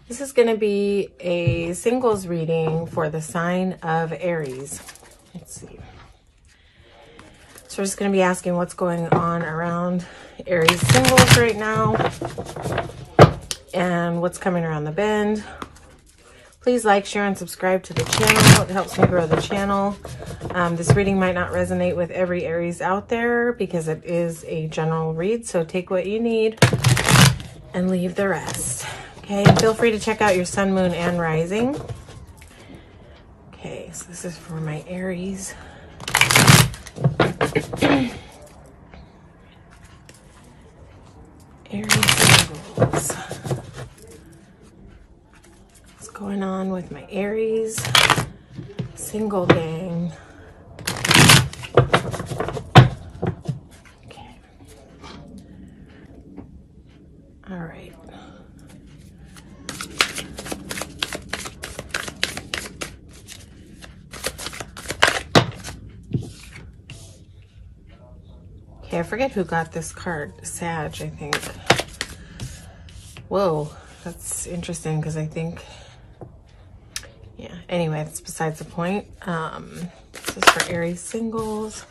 This is going to be a singles reading for the sign of Aries. Let's see. So we're just going to be asking what's going on around Aries singles right now and what's coming around the bend. Please like, share, and subscribe to the channel. It helps me grow the channel. This reading might not resonate with every Aries out there because it is a general read. So take what you need and leave the rest. Okay, feel free to check out your sun, moon, and rising. Okay, so this is for my Aries. Aries singles. What's going on with my Aries single gang? Okay. All right. Okay, I forget who got this card. Sag, I think. Whoa, that's interesting because I think, yeah, anyway, that's besides the point. This is for Aries singles.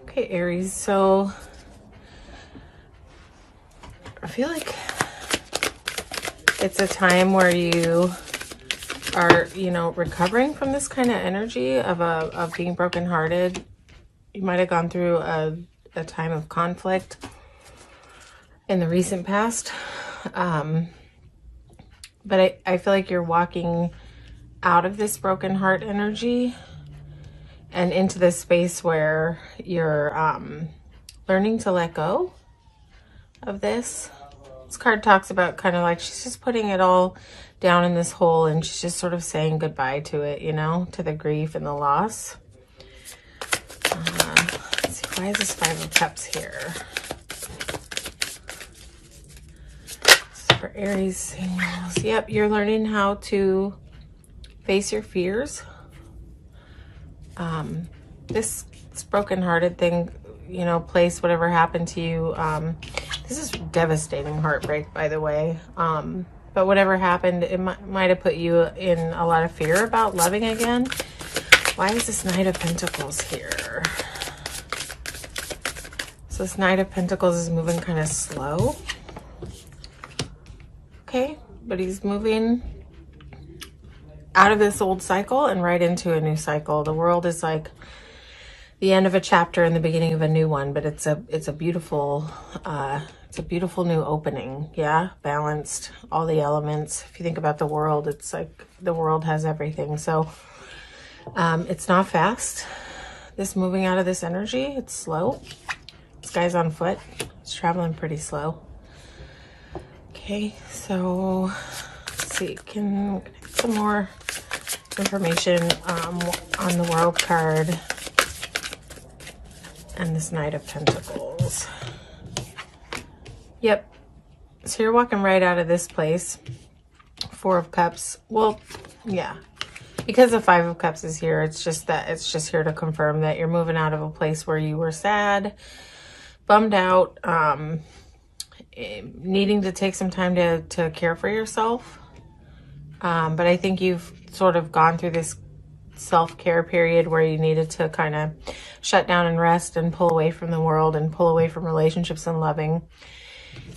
Okay, Aries, so I feel like it's a time where you are, recovering from this kind of energy of being brokenhearted. You might have gone through a time of conflict in the recent past. But I feel like you're walking out of this broken heart energy and into this space where you're learning to let go of this. This card talks about kind of like she's just putting it all down in this hole and she's just sort of saying goodbye to it, to the grief and the loss. Let's see, why is this Five of Cups here? This is for Aries singles. Yep, you're learning how to face your fears. This brokenhearted thing, place, whatever happened to you. This is devastating heartbreak, by the way. But whatever happened, it might have put you in a lot of fear about loving again. Why is this Knight of Pentacles here? So this Knight of Pentacles is moving kind of slow. Okay, but he's moving out of this old cycle and right into a new cycle. The world is like the end of a chapter and the beginning of a new one, but it's a beautiful new opening. Yeah, balanced, all the elements. If you think about the world, it's like the world has everything. So it's not fast. This moving out of this energy, it's slow. This guy's on foot. It's traveling pretty slow. Okay, so let's see. Can I get some more information on the World card and this Knight of Pentacles? Yep. So you're walking right out of this place. Four of Cups. Well, yeah. Because the Five of Cups is here, it's just here to confirm that you're moving out of a place where you were sad, bummed out, needing to take some time to care for yourself. But I think you've sort of gone through this self-care period where you needed to kind of shut down and rest and pull away from the world and pull away from relationships and loving.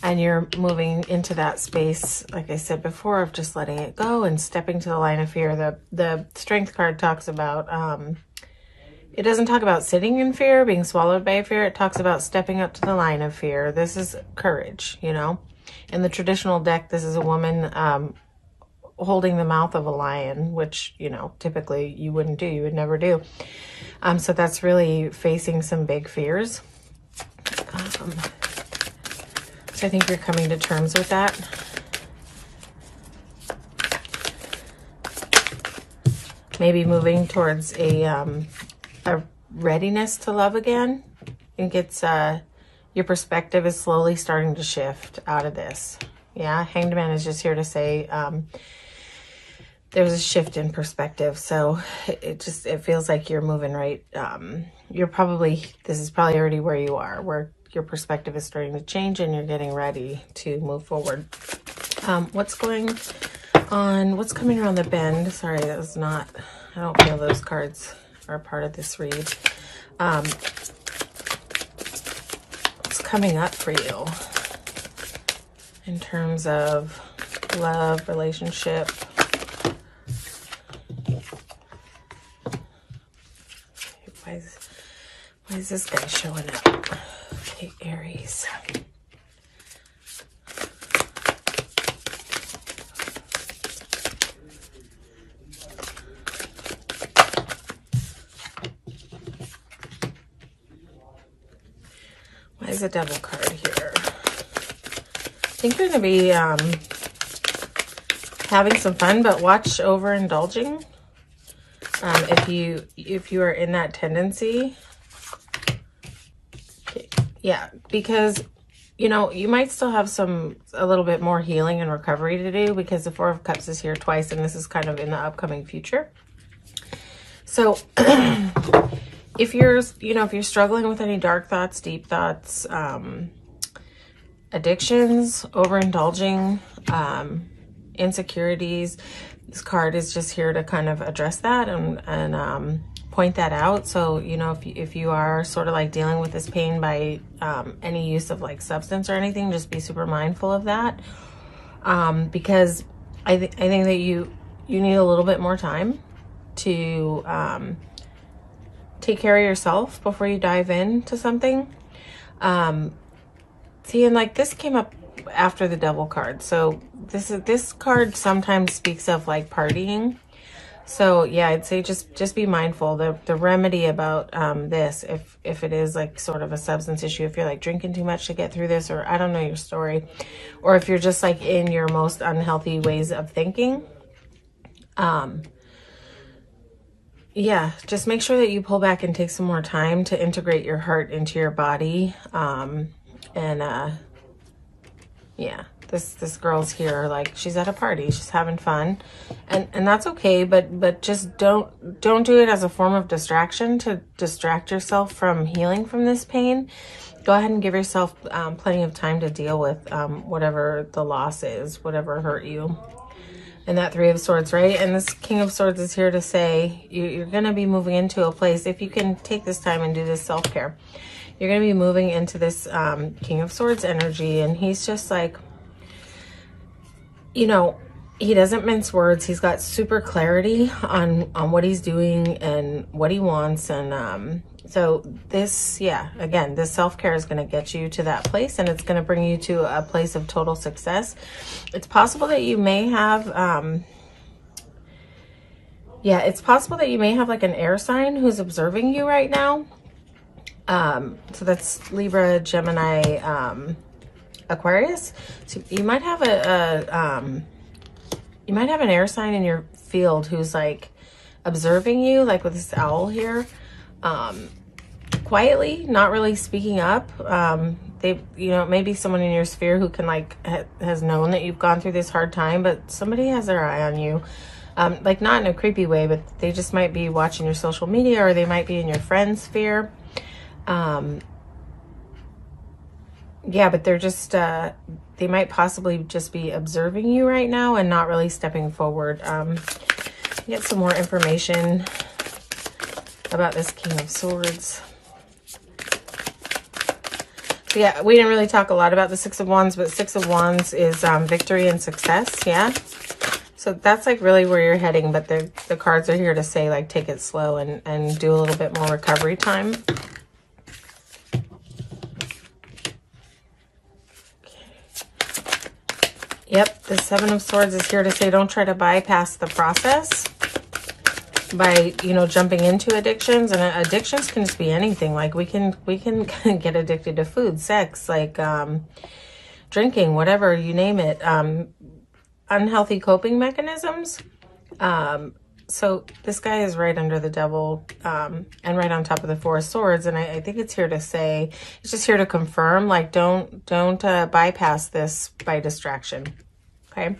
And you're moving into that space, like I said before, of just letting it go and stepping to the line of fear. The Strength card talks about, it doesn't talk about sitting in fear, being swallowed by fear. It talks about stepping up to the line of fear. This is courage, In the traditional deck, this is a woman holding the mouth of a lion, which, typically you wouldn't do. You would never do. So that's really facing some big fears. So I think you're coming to terms with that. Maybe moving towards a readiness to love again. I think it's your perspective is slowly starting to shift out of this. Yeah, Hanged Man is just here to say there's a shift in perspective. So it feels like you're moving right. This is probably already where you are, where your perspective is starting to change and you're getting ready to move forward. What's going on? What's coming around the bend? Sorry, that was not, I don't feel those cards are part of this read. What's coming up for you in terms of love, relationship? Why is this guy showing up? Okay, Aries. Why is the Devil card here? I think you're going to be having some fun, but watch overindulging. If you are in that tendency. Okay. Yeah, because, you know, you might still have a little bit more healing and recovery to do, because the Four of Cups is here twice, and this is kind of in the upcoming future. So if you're struggling with any dark thoughts, deep thoughts, addictions, overindulging, insecurities, this card is just here to kind of address that and point that out. So, you know, if you are sort of like dealing with this pain by any use of like substance or anything, just be super mindful of that. Because I think that you need a little bit more time to take care of yourself before you dive into something. See, and like this came up after the Devil card. So this card sometimes speaks of like partying. So yeah, I'd say just be mindful. The remedy about this, if it is like sort of a substance issue, if you're like drinking too much to get through this, or I don't know your story, or if you're just like in your most unhealthy ways of thinking, yeah, just make sure that you pull back and take some more time to integrate your heart into your body. Yeah, this girl's here, like she's at a party, she's having fun, and that's okay, but just don't do it as a form of distraction to distract yourself from healing from this pain. Go ahead and give yourself plenty of time to deal with whatever the loss is, whatever hurt you. And that Three of Swords, right? And this King of Swords is here to say you're going to be moving into a place, if you can take this time and do this self-care, you're going to be moving into this King of Swords energy. And he's just like, you know, he doesn't mince words. He's got super clarity on what he's doing and what he wants. And so this, yeah, again, this self-care is going to get you to that place, and it's going to bring you to a place of total success. It's possible that you may have, yeah, it's possible that you may have like an air sign who's observing you right now. So that's Libra, Gemini, Aquarius. So you might have you might have an air sign in your field who's like observing you, like with this owl here, quietly, not really speaking up. They, you know, maybe someone in your sphere who can like has known that you've gone through this hard time, but somebody has their eye on you. Like not in a creepy way, but they just might be watching your social media, or they might be in your friend sphere. Yeah, but they're just, they might possibly just be observing you right now and not really stepping forward. Get some more information about this King of Swords. So yeah, we didn't really talk a lot about the Six of Wands, but Six of Wands is victory and success, yeah? So that's like really where you're heading, but the cards are here to say like take it slow and do a little bit more recovery time. Yep, the Seven of Swords is here to say don't try to bypass the process by, you know, jumping into addictions. And addictions can just be anything. Like we can get addicted to food, sex, like drinking, whatever, you name it. Unhealthy coping mechanisms. So this guy is right under the Devil and right on top of the Four of Swords. And I think it's here to say, it's just here to confirm, like, don't bypass this by distraction. Okay.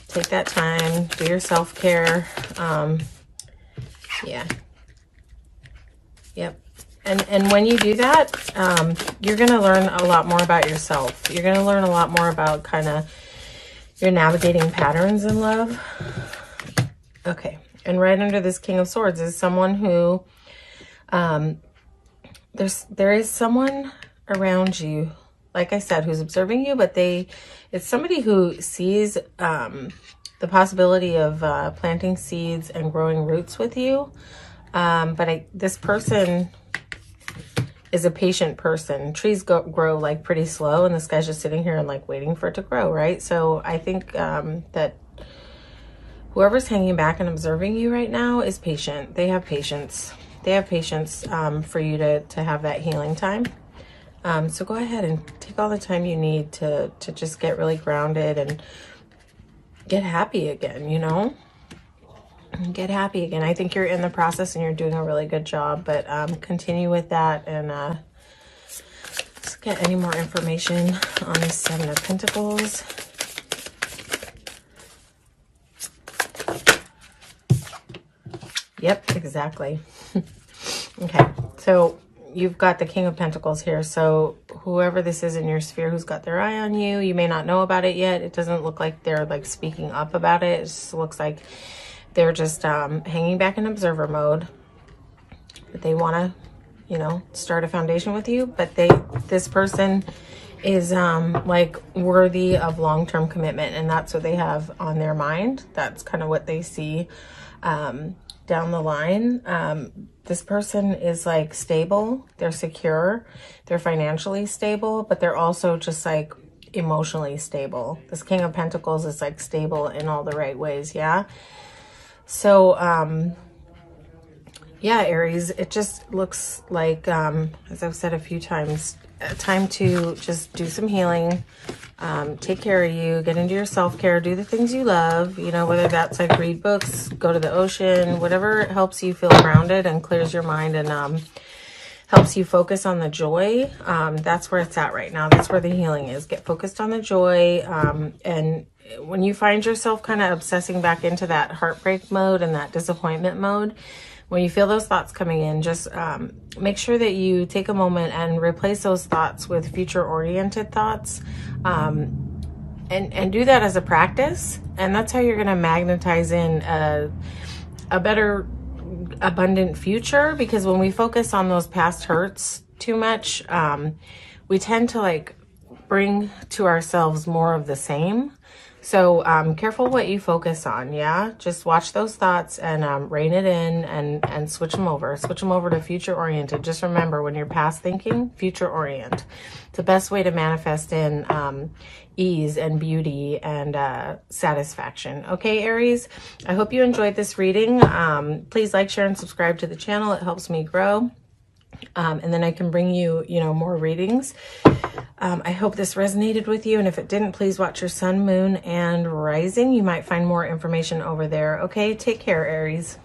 Take that time, do your self-care. Yeah. Yep. And when you do that, you're going to learn a lot more about yourself. You're going to learn a lot more about kind of your navigating patterns in love. Okay. And right under this King of Swords is someone who, there is someone around you, like I said, who's observing you, but it's somebody who sees the possibility of planting seeds and growing roots with you. But this person is a patient person. Trees grow like pretty slow, and this guy's just sitting here and like waiting for it to grow, right? So I think that whoever's hanging back and observing you right now is patient. They have patience. They have patience for you to have that healing time. So go ahead and take all the time you need to just get really grounded and get happy again, you know? Get happy again. I think you're in the process and you're doing a really good job, but continue with that. And let's get any more information on this Seven of Pentacles. Yep, exactly. Okay, so you've got the King of Pentacles here. So whoever this is in your sphere who's got their eye on you, you may not know about it yet. It doesn't look like they're like speaking up about it. It just looks like they're just hanging back in observer mode. But they want to, you know, start a foundation with you. But this person is like worthy of long-term commitment, and that's what they have on their mind. That's kind of what they see down the line. This person is like stable, they're secure, they're financially stable, but they're also just like emotionally stable. This King of Pentacles is like stable in all the right ways, yeah? So, yeah, Aries, it just looks like, as I've said a few times, time to just do some healing, take care of you, get into your self-care, do the things you love, you know, whether that's like read books, go to the ocean, whatever helps you feel grounded and clears your mind and helps you focus on the joy. That's where it's at right now. That's where the healing is. Get focused on the joy. And when you find yourself kind of obsessing back into that heartbreak mode and that disappointment mode, when you feel those thoughts coming in, just make sure that you take a moment and replace those thoughts with future-oriented thoughts. And do that as a practice. And that's how you're going to magnetize in a better, abundant future. Because when we focus on those past hurts too much, we tend to like bring to ourselves more of the same. So careful what you focus on, yeah? Just watch those thoughts and rein it in and switch them over. Switch them over to future-oriented. Just remember, when you're past thinking, future-orient. It's the best way to manifest in ease and beauty and satisfaction. Okay, Aries? I hope you enjoyed this reading. Please like, share, and subscribe to the channel. It helps me grow. And then I can bring you, you know, more readings. I hope this resonated with you. And if it didn't, please watch your sun, moon, and rising. You might find more information over there. Okay, take care, Aries.